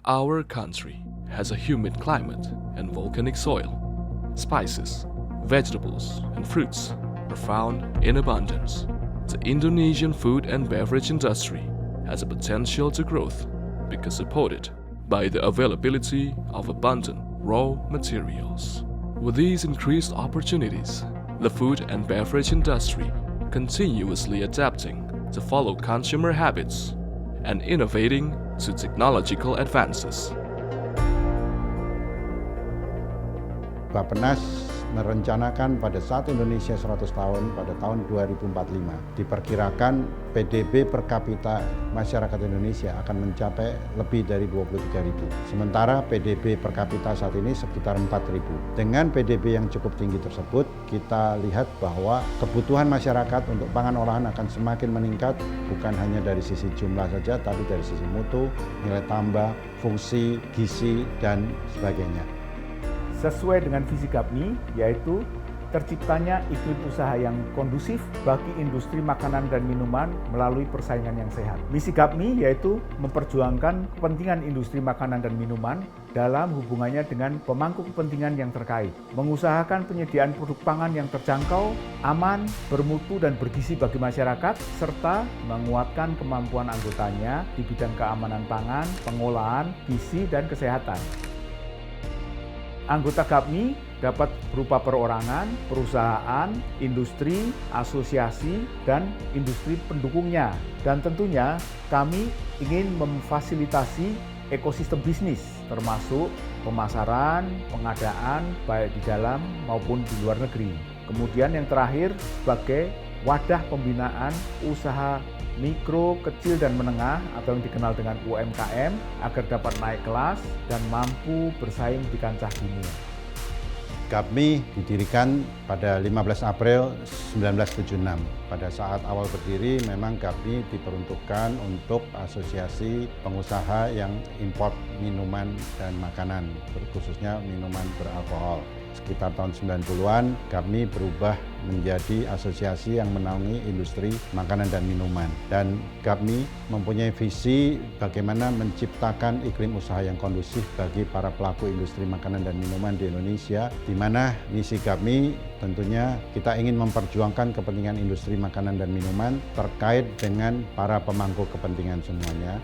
Our country has a humid climate and volcanic soil. Spices, vegetables, and fruits are found in abundance. The Indonesian food and beverage industry has a potential to growth because supported by the availability of abundant raw materials. With these increased opportunities, the food and beverage industry continuously adapting to follow consumer habits and innovating to technological advances. Bappenas merencanakan pada saat Indonesia 100 tahun pada tahun 2045 diperkirakan PDB per kapita masyarakat Indonesia akan mencapai lebih dari 23.000. Sementara PDB per kapita saat ini sekitar 4.000. Dengan PDB yang cukup tinggi tersebut, kita lihat bahwa kebutuhan masyarakat untuk pangan olahan akan semakin meningkat, bukan hanya dari sisi jumlah saja, tapi dari sisi mutu, nilai tambah, fungsi, gizi, dan sebagainya. Sesuai dengan visi GAPMI, yaitu terciptanya iklim usaha yang kondusif bagi industri makanan dan minuman melalui persaingan yang sehat. Misi GAPMI yaitu memperjuangkan kepentingan industri makanan dan minuman dalam hubungannya dengan pemangku kepentingan yang terkait, mengusahakan penyediaan produk pangan yang terjangkau, aman, bermutu dan bergizi bagi masyarakat, serta menguatkan kemampuan anggotanya di bidang keamanan pangan, pengolahan, gizi, dan kesehatan. Anggota GAPMI dapat berupa perorangan, perusahaan, industri, asosiasi, dan industri pendukungnya. Dan tentunya kami ingin memfasilitasi ekosistem bisnis, termasuk pemasaran, pengadaan, baik di dalam maupun di luar negeri. Kemudian yang terakhir, sebagai wadah pembinaan usaha mikro, kecil, dan menengah atau yang dikenal dengan UMKM agar dapat naik kelas dan mampu bersaing di kancah dunia. GAPMI didirikan pada 15 April 1976. Pada saat awal berdiri memang GAPMI diperuntukkan untuk asosiasi pengusaha yang import minuman dan makanan, khususnya minuman beralkohol. Sekitar tahun 90-an, GAPMI berubah menjadi asosiasi yang menaungi industri makanan dan minuman. Dan GAPMI mempunyai visi bagaimana menciptakan iklim usaha yang kondusif bagi para pelaku industri makanan dan minuman di Indonesia, di mana misi GAPMI tentunya kita ingin memperjuangkan kepentingan industri makanan dan minuman terkait dengan para pemangku kepentingan semuanya.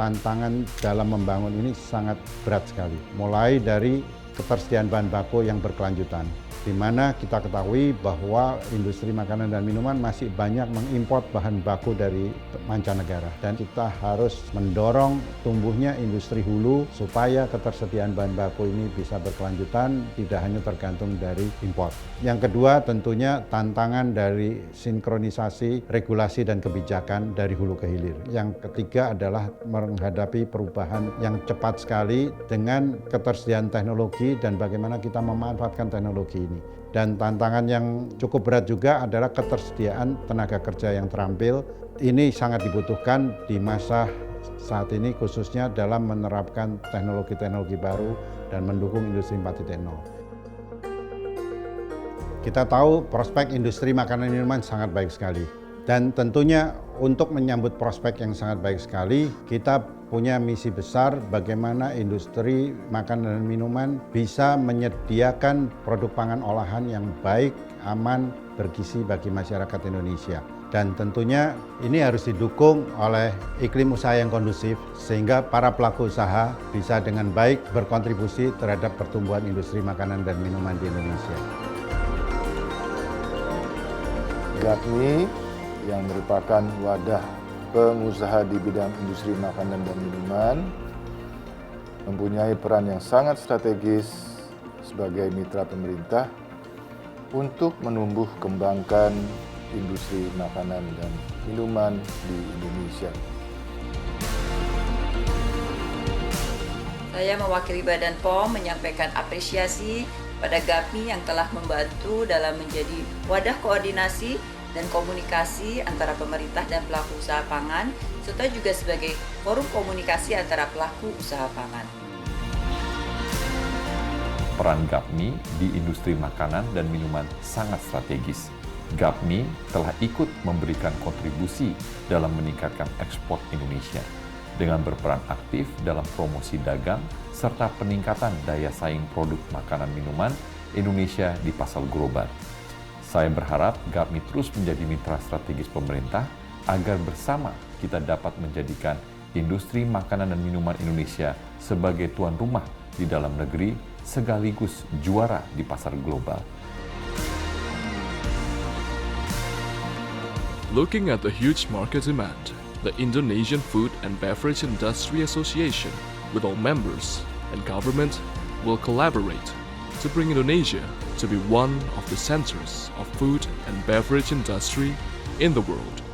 Tantangan dalam membangun ini sangat berat sekali, mulai dari ketersediaan bahan baku yang berkelanjutan, di mana kita ketahui bahwa industri makanan dan minuman masih banyak mengimpor bahan baku dari mancanegara, dan kita harus mendorong tumbuhnya industri hulu supaya ketersediaan bahan baku ini bisa berkelanjutan, tidak hanya tergantung dari impor. Yang kedua tentunya tantangan dari sinkronisasi regulasi dan kebijakan dari hulu ke hilir. Yang ketiga adalah menghadapi perubahan yang cepat sekali dengan ketersediaan teknologi dan bagaimana kita memanfaatkan teknologi ini. Dan tantangan yang cukup berat juga adalah ketersediaan tenaga kerja yang terampil. Ini sangat dibutuhkan di masa saat ini, khususnya dalam menerapkan teknologi-teknologi baru dan mendukung industri 4.0. Kita tahu prospek industri makanan dan minuman sangat baik sekali. Dan tentunya untuk menyambut prospek yang sangat baik sekali, kita punya misi besar bagaimana industri makanan dan minuman bisa menyediakan produk pangan olahan yang baik, aman, bergizi bagi masyarakat Indonesia. Dan tentunya ini harus didukung oleh iklim usaha yang kondusif sehingga para pelaku usaha bisa dengan baik berkontribusi terhadap pertumbuhan industri makanan dan minuman di Indonesia. GAPMI yang merupakan wadah pengusaha di bidang industri makanan dan minuman mempunyai peran yang sangat strategis sebagai mitra pemerintah untuk menumbuh kembangkan industri makanan dan minuman di Indonesia. Saya mewakili Badan POM menyampaikan apresiasi pada GAPMI yang telah membantu dalam menjadi wadah koordinasi dan komunikasi antara pemerintah dan pelaku usaha pangan, serta juga sebagai forum komunikasi antara pelaku usaha pangan. Peran GAPMI di industri makanan dan minuman sangat strategis. GAPMI telah ikut memberikan kontribusi dalam meningkatkan ekspor Indonesia. dengan berperan aktif dalam promosi dagang serta peningkatan daya saing produk makanan minuman Indonesia di pasar global. Saya berharap GAPMI terus menjadi mitra strategis pemerintah agar bersama kita dapat menjadikan industri makanan dan minuman Indonesia sebagai tuan rumah di dalam negeri sekaligus juara di pasar global. Looking at the huge market demand, the Indonesian Food and Beverage Industry Association, with all members and government, will collaborate to bring Indonesia to be one of the centers of food and beverage industry in the world.